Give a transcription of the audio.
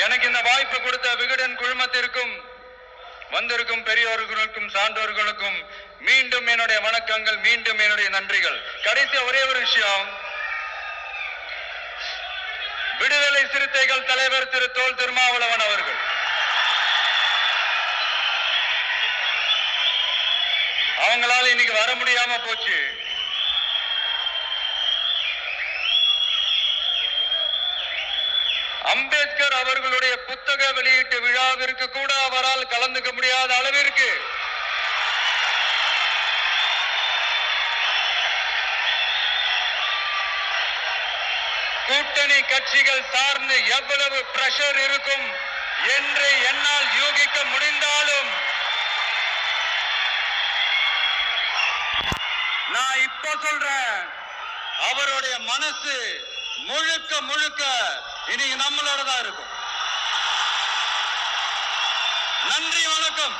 எனக்கு இந்த வாய்ப்பு கொடுத்த விகடன் குழுமத்திற்கும் வந்திருக்கும் பெரியோர்களுக்கும் சான்றோர்களுக்கும் மீண்டும் என்னுடைய வணக்கங்கள், மீண்டும் என்னுடைய நன்றிகள். கடைசி ஒரே ஒரு விஷயம், விடுதலை சிறுத்தைகள் தலைவர் திரு தோல் திருமாவளவன் அவர்கள் அவங்களால இன்னைக்கு வர முடியாம போச்சு. அம்பேத்கர் அவர்களுடைய புத்தக வெளியீட்டு விழாவிற்கு கூட அவரால் கலந்துக்க முடியாத அளவிற்கு கூட்டணி கட்சிகள் சார்ந்து எவ்வளவு பிரஷர் இருக்கும் என்று என்னால் யூகிக்க முடிந்தாலும் நான் இப்ப சொல்றேன், அவருடைய மனசு முழுக்க முழுக்க இன்னைக்கு நம்மளோட தான் இருக்கும். நன்றி, வணக்கம்.